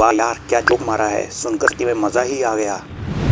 वाह यार, क्या जोक मारा है, सुनकर सच्ची में मजा ही आ गया।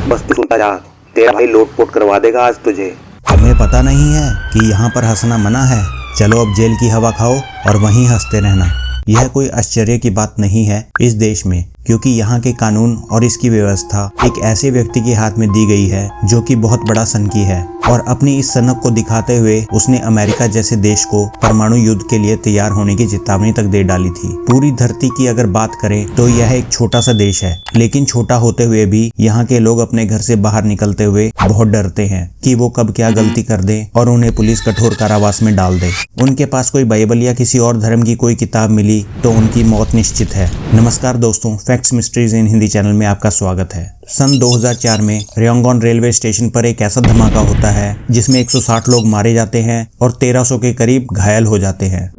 बस तू सुनता जा, तेरा भाई लोटपोट करवा देगा आज तुझे। हमें पता नहीं है कि यहाँ पर हंसना मना है। चलो अब जेल की हवा खाओ और वहीं हंसते रहना। यह कोई आश्चर्य की बात नहीं है इस देश में, क्योंकि यहाँ के कानून और इसकी व्यवस्था एक ऐसे व्यक्ति के हाथ में दी गई है जो कि बहुत बड़ा सनकी है, और अपनी इस सनक को दिखाते हुए उसने अमेरिका जैसे देश को परमाणु युद्ध के लिए तैयार होने की चेतावनी तक दे डाली थी। पूरी धरती की अगर बात करें तो यह एक छोटा सा देश है, लेकिन छोटा होते हुए भी यहाँ के लोग अपने घर से बाहर निकलते हुए बहुत डरते हैं कि वो कब क्या गलती कर दे और उन्हें पुलिस कठोर कारावास में डाल दे। उनके पास कोई बाइबल या किसी और धर्म की कोई किताब मिली तो उनकी मौत निश्चित है। नमस्कार दोस्तों, फैक्ट्स मिस्ट्रीज इन हिंदी चैनल में आपका स्वागत है। सन 2004 में रयांगोन रेलवे स्टेशन पर एक ऐसा धमाका होता है जिसमें 160 लोग मारे जाते हैं और 1300 के करीब घायल हो जाते हैं।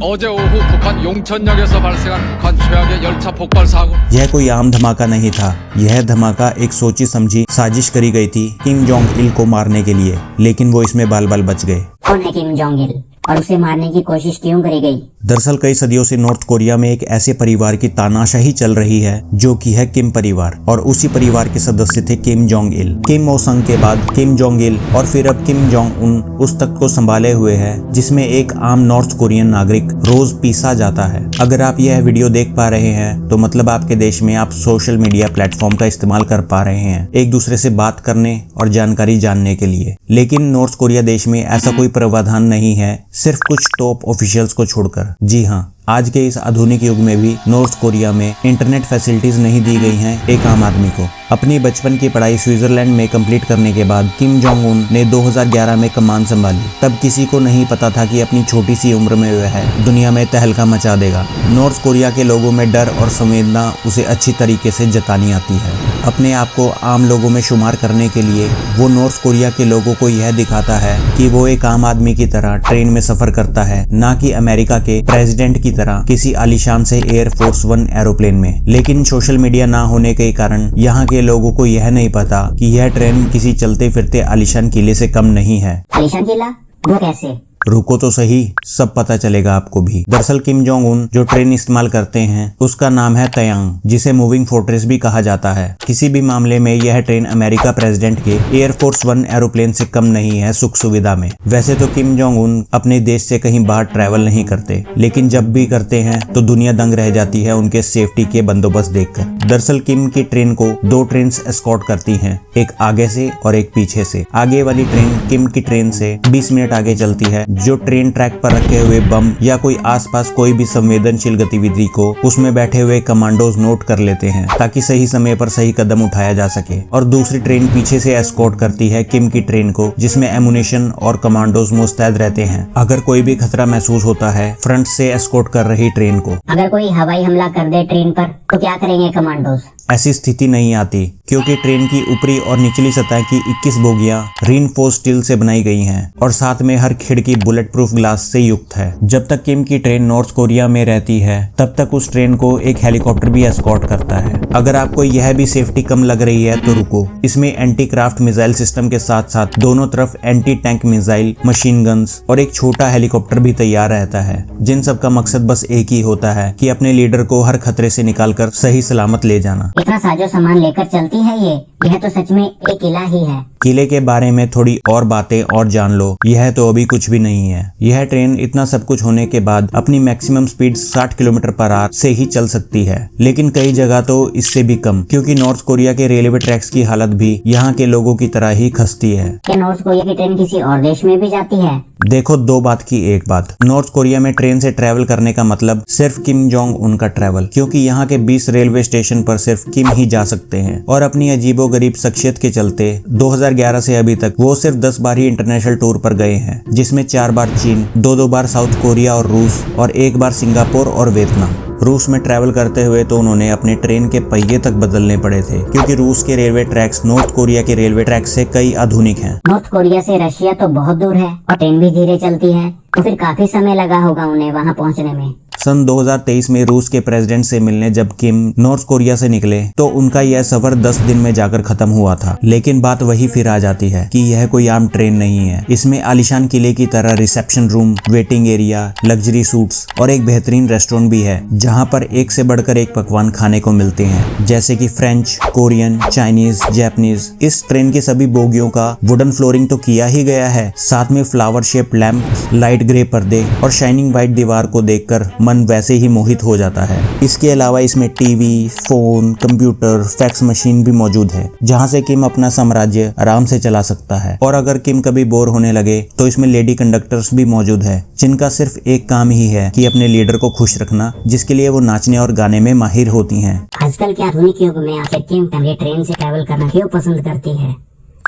어제 오후 북한 용천역에서 발생한 북한 최악의 열차 폭발 사고। यह कोई आम धमाका नहीं था। यह धमाका एक सोची समझी साजिश करी गई थी किम जोंग इल को मारने के लिए, लेकिन वो इसमें बाल बाल बच गए। कौन है किम जोंग इल और उसे मारने की कोशिश क्यों करी गई? दरअसल कई सदियों से नॉर्थ कोरिया में एक ऐसे परिवार की तानाशाही चल रही है जो कि है किम परिवार, और उसी परिवार के सदस्य थे किम जोंग इल। किम ओ संग के बाद किम जोंग इल और फिर अब किम जोंग उन उस तख्त को संभाले हुए है जिसमें एक आम नॉर्थ कोरियन नागरिक रोज पीसा जाता है। अगर आप यह वीडियो देख पा रहे हैं तो मतलब आपके देश में आप सोशल मीडिया प्लेटफॉर्म का इस्तेमाल कर पा रहे हैं एक दूसरे से बात करने और जानकारी जानने के लिए। लेकिन नॉर्थ कोरिया देश में ऐसा कोई प्रावधान नहीं है, सिर्फ कुछ टॉप ऑफिशियल्स को छोड़कर। जी हाँ, आज के इस आधुनिक युग में भी नॉर्थ कोरिया में इंटरनेट फैसिलिटीज नहीं दी गई हैं एक आम आदमी को। अपनी बचपन की पढ़ाई स्विट्जरलैंड में कंप्लीट करने के बाद किम जोंग उन ने 2011 में कमान संभाली। तब किसी को नहीं पता था कि अपनी छोटी सी उम्र में वह दुनिया में तहलका मचा देगा। नॉर्थ कोरिया के लोगों में डर और संवेदना उसे अच्छी तरीके से जतानी आती है। अपने आप को आम लोगों में शुमार करने के लिए वो नॉर्थ कोरिया के लोगों को यह दिखाता है कि वो एक आम आदमी की तरह ट्रेन में सफर करता है, ना कि अमेरिका के प्रेसिडेंट की तरह किसी आलीशान से एयरफोर्स 1 एरोप्लेन में। लेकिन सोशल मीडिया ना होने के कारण यहाँ के लोगों को यह नहीं पता कि यह ट्रेन किसी चलते फिरते आलीशान किले से कम नहीं है। आलीशान किला? वो कैसे? रुको तो सही, सब पता चलेगा आपको भी। दरअसल किम जोंग उन जो ट्रेन इस्तेमाल करते हैं उसका नाम है तयांग, जिसे मूविंग फोर्ट्रेस भी कहा जाता है। किसी भी मामले में यह ट्रेन अमेरिका प्रेसिडेंट के एयरफोर्स 1 एरोप्लेन से कम नहीं है सुख सुविधा में। वैसे तो किम जोंग उन अपने देश से कहीं बाहर ट्रैवल नहीं करते, लेकिन जब भी करते हैं तो दुनिया दंग रह जाती है उनके सेफ्टी के बंदोबस्त देखकर। दरअसल किम की ट्रेन को 2 ट्रेन एस्कॉर्ट करती है, एक आगे से और एक पीछे से। आगे वाली ट्रेन किम की ट्रेन से 20 मिनट आगे चलती है, जो ट्रेन ट्रैक पर रखे हुए बम या कोई आसपास कोई भी संवेदनशील गतिविधि को उसमें बैठे हुए कमांडोज नोट कर लेते हैं, ताकि सही समय पर सही कदम उठाया जा सके। और दूसरी ट्रेन पीछे से एस्कॉर्ट करती है किम की ट्रेन को, जिसमें एमुनेशन और कमांडोज मुस्तैद रहते हैं अगर कोई भी खतरा महसूस होता है फ्रंट से एस्कॉर्ट कर रही ट्रेन को। अगर कोई हवाई हमला कर दे ट्रेन पर तो क्या करेंगे कमांडोज? ऐसी स्थिति नहीं आती, क्योंकि ट्रेन की ऊपरी और निचली सतह की 21 बोगियां रीइंफोर्स्ड स्टील से बनाई गई हैं और साथ में हर खिड़की बुलेट प्रूफ ग्लास से युक्त है। जब तक किम की ट्रेन नॉर्थ कोरिया में रहती है तब तक उस ट्रेन को एक हेलीकॉप्टर भी एस्कॉर्ट करता है। अगर आपको यह भी सेफ्टी कम लग रही है तो रुको, इसमें एंटी क्राफ्ट मिसाइल सिस्टम के साथ साथ दोनों तरफ anti tank missile, machine guns और एक छोटा हेलीकॉप्टर भी तैयार रहता है, जिन सब का मकसद बस एक ही होता है कि अपने लीडर को हर खतरे से निकालकर सही सलामत ले जाना। इतना साजो सामान लेकर चलती है यह तो सच में एक किला ही है। किले के बारे में थोड़ी और बातें और जान लो, यह तो अभी कुछ भी नहीं है। यह ट्रेन इतना सब कुछ होने के बाद अपनी maximum speed 60 kilometre per hour से ही चल सकती है, लेकिन कई जगह तो इससे भी कम, क्योंकि नॉर्थ कोरिया के रेलवे ट्रैक्स की हालत भी यहाँ के लोगों की तरह ही खस्ती है। क्या नॉर्थ कोरिया की ट्रेन किसी और देश में भी जाती है? देखो, 2 बात की एक बात। नॉर्थ कोरिया में ट्रेन से ट्रैवल करने का मतलब सिर्फ किम जोंग उन का ट्रैवल, क्योंकि यहाँ के 20 रेलवे स्टेशन पर सिर्फ किम ही जा सकते हैं, और अपनी अजीबोगरीब शख्सियत के चलते 2011 से अभी तक वो सिर्फ 10 बार ही इंटरनेशनल टूर पर गए हैं, जिसमें 4 बार चीन, 2 बार साउथ कोरिया और रूस, और 1 बार सिंगापुर और वियतनाम। रूस में ट्रैवल करते हुए तो उन्होंने अपने ट्रेन के पहिए तक बदलने पड़े थे, क्योंकि रूस के रेलवे ट्रैक्स नॉर्थ कोरिया के रेलवे ट्रैक से कई आधुनिक हैं। नॉर्थ कोरिया से रशिया तो बहुत दूर है और ट्रेन भी धीरे चलती है, तो फिर काफी समय लगा होगा उन्हें वहां पहुंचने में। सन 2023 में रूस के प्रेसिडेंट से मिलने जब किम नॉर्थ कोरिया से निकले तो उनका यह सफर 10 दिन में जाकर खत्म हुआ था। लेकिन बात वही फिर आ जाती है कि यह कोई आम ट्रेन नहीं है। इसमें आलीशान किले की तरह reception room, waiting area, luxury suits और एक बेहतरीन रेस्टोरेंट भी है जहां पर एक से बढ़कर एक पकवान खाने को मिलते हैं, जैसे कि फ्रेंच, कोरियन, चाइनीज, जापानीज। इस ट्रेन की सभी बोगियों का वुडन फ्लोरिंग तो किया ही गया है, साथ में flower shape lamp, light grey पर्दे और शाइनिंग व्हाइट दीवार को देखकर मन वैसे ही मोहित हो जाता है। इसके अलावा इसमें TV, phone, computer, fax machine भी मौजूद है जहां से किम अपना साम्राज्य आराम से चला सकता है। और अगर किम कभी बोर होने लगे तो इसमें लेडी कंडक्टर्स भी मौजूद है जिनका सिर्फ एक काम ही है कि अपने लीडर को खुश रखना, जिसके लिए वो नाचने और गाने में माहिर होती हैं। आजकल के आधुनिक युग में आखिर किम फैमिली ट्रेन से ट्रैवल करना क्यों पसंद करती है?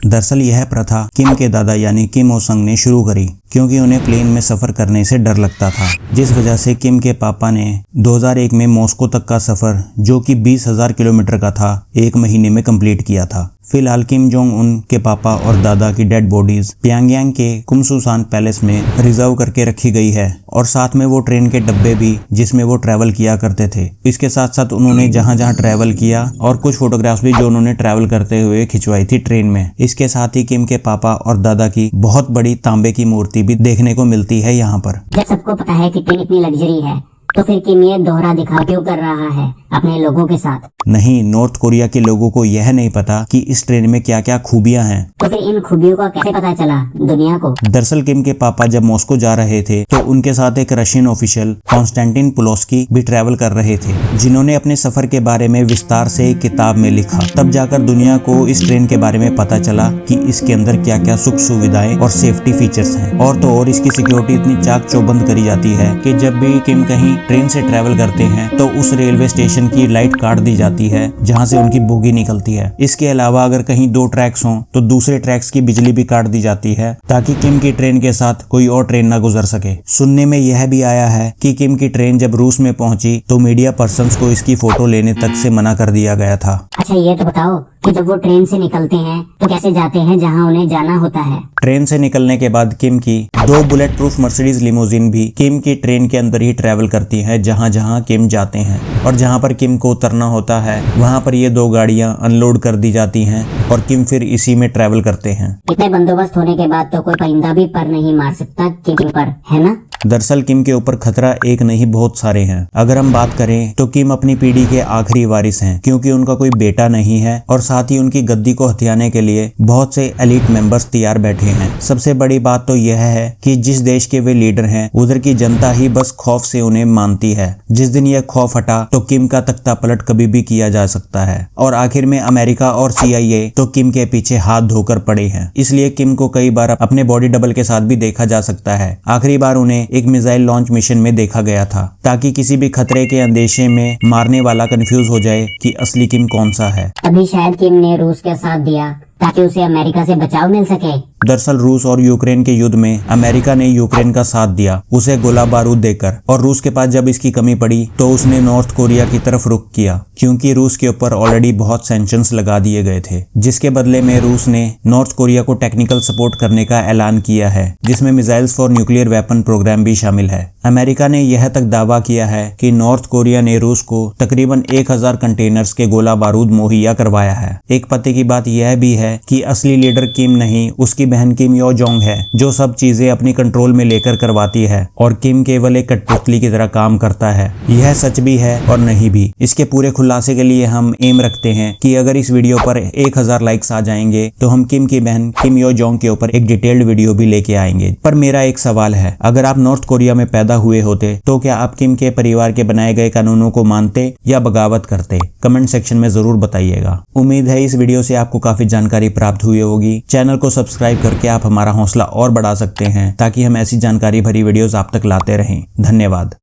दरअसल यह प्रथा किम के दादा यानी किम ओ संग ने शुरू करी क्योंकि उन्हें प्लेन में सफर करने से डर लगता था, जिस वजह से किम के पापा ने 2001 में मॉस्को तक का सफर, जो कि 20,000 किलोमीटर का था, 1 महीने में कंप्लीट किया था। फिलहाल किम जोंग उन के पापा और दादा की डेड बॉडीज प्यांगयांग के कुमसुसान पैलेस में रिजर्व करके रखी गई है और साथ में वो ट्रेन के डब्बे भी जिसमें वो ट्रैवल किया करते थे। इसके साथ साथ उन्होंने जहां जहां ट्रैवल किया और कुछ फोटोग्राफ्स भी जो उन्होंने ट्रैवल करते हुए खिंचवाई थी ट्रेन में। इसके साथ ही किम के पापा और दादा की बहुत बड़ी तांबे की मूर्ति भी देखने को मिलती है यहाँ पर। जब सबको पता है कि ट्रेन इतनी लग्जरी है तो फिर किम ये दोहरा दिखावा क्यों कर रहा है अपने लोगों के साथ? नहीं, नॉर्थ कोरिया के लोगों को यह नहीं पता कि इस ट्रेन में क्या क्या खूबियां हैं। तो फिर इन खूबियों का कैसे पता चला दुनिया को? दरअसल किम के पापा जब मॉस्को जा रहे थे तो उनके साथ एक रशियन ऑफिशियल कॉन्स्टेंटिन पुलोस्की भी ट्रैवल कर रहे थे, जिन्होंने अपने सफर के बारे में विस्तार से एक किताब में लिखा। तब जाकर दुनिया को इस ट्रेन के बारे में पता चला कि इसके अंदर क्या क्या सुख सुविधाएं और सेफ्टी फीचर्स हैं। और तो और इसकी सिक्योरिटी इतनी चाक चौबंद करी जाती है कि जब भी किम कहीं ट्रेन से ट्रैवल करते हैं तो उस रेलवे स्टेशन की लाइट काट दी जाती है जहां से उनकी बोगी निकलती है। इसके अलावा अगर कहीं 2 ट्रैक्स हों तो दूसरे ट्रैक्स की बिजली भी काट दी जाती है ताकि किम की ट्रेन के साथ कोई और ट्रेन ना गुजर सके। सुनने में यह भी आया है कि किम की ट्रेन जब रूस में पहुंची तो मीडिया पर्सन्स को इसकी फोटो लेने तक से मना कर दिया गया था। अच्छा ये तो बताओ कि जब वो ट्रेन से निकलते हैं तो कैसे जाते हैं जहां उन्हें जाना होता है? ट्रेन से निकलने के बाद किम की 2 बुलेट प्रूफ मर्सिडीज लिमोजिन भी किम की ट्रेन के अंदर ही ट्रैवल करती है जहां जहां किम जाते हैं। और जहां पर किम को उतरना होता है वहां पर ये 2 गाड़ियां अनलोड कर दी जाती हैं और किम फिर इसी में ट्रैवल करते हैं। इतने बंदोबस्त होने के बाद तो कोई परिंदा भी पर नहीं मार सकता किम पर, है ना? दरअसल किम के ऊपर खतरा एक नहीं बहुत सारे हैं। अगर हम बात करें तो किम अपनी पीढ़ी के आखिरी वारिस हैं क्योंकि उनका कोई बेटा नहीं है और साथ ही उनकी गद्दी को हथियाने के लिए बहुत से एलीट मेंबर्स तैयार बैठे हैं। सबसे बड़ी बात तो यह है कि जिस देश के वे लीडर हैं उधर की जनता ही बस खौफ से उन्हें मानती है। जिस दिन यह खौफ हटा तो किम का तख्ता पलट कभी भी किया जा सकता है। और आखिर में अमेरिका और CIA तो किम के पीछे हाथ धोकर पड़े हैं। इसलिए किम को कई बार अपने बॉडी डबल के साथ भी देखा जा सकता है। आखिरी बार उन्हें एक मिसाइल लॉन्च मिशन में देखा गया था ताकि किसी भी खतरे के अंदेशे में मारने वाला कंफ्यूज हो जाए कि असली किम कौन सा है। अभी शायद किम ने रूस का साथ दिया ताकि उसे अमेरिका से बचाव मिल सके। दरअसल रूस और यूक्रेन के युद्ध में अमेरिका ने यूक्रेन का साथ दिया, उसे गोला बारूद देकर। और रूस के पास जब इसकी कमी पड़ी तो उसने नॉर्थ कोरिया की तरफ रुख किया क्योंकि रूस के ऊपर ऑलरेडी बहुत सैंक्शंस लगा दिए गए थे, जिसके बदले में रूस ने नॉर्थ कोरिया को टेक्निकल सपोर्ट करने का ऐलान किया है, जिसमें missiles for nuclear weapon program भी शामिल है। अमेरिका ने यह तक दावा किया है कि नॉर्थ कोरिया ने रूस को तकरीबन 1000 कंटेनर्स के गोला बारूद मुहैया करवाया है। एक पते की बात यह भी है कि असली लीडर किम नहीं, उसकी बहन किम यो जोंग है जो सब चीजें अपनी कंट्रोल में लेकर करवाती है और किम केवल एक कठपुतली की तरह काम करता है। यह सच भी है और नहीं भी। इसके पूरे खुलासे के लिए हम एम रखते हैं कि अगर इस वीडियो पर 1000 लाइक्स आ जाएंगे तो हम किम की बहन किम यो जोंग के ऊपर एक डिटेल्ड वीडियो भी लेके आएंगे। पर मेरा एक सवाल है, अगर आप नॉर्थ कोरिया में पैदा हुए होते तो क्या आप किम के परिवार के बनाए गए कानूनों को मानते या बगावत करते? कमेंट सेक्शन में जरूर बताइएगा। उम्मीद है इस वीडियो से आपको काफी जानकारी प्राप्त हुई होगी। चैनल को सब्सक्राइब करके आप हमारा हौसला और बढ़ा सकते हैं ताकि हम ऐसी जानकारी भरी वीडियोस आप तक लाते रहें। धन्यवाद।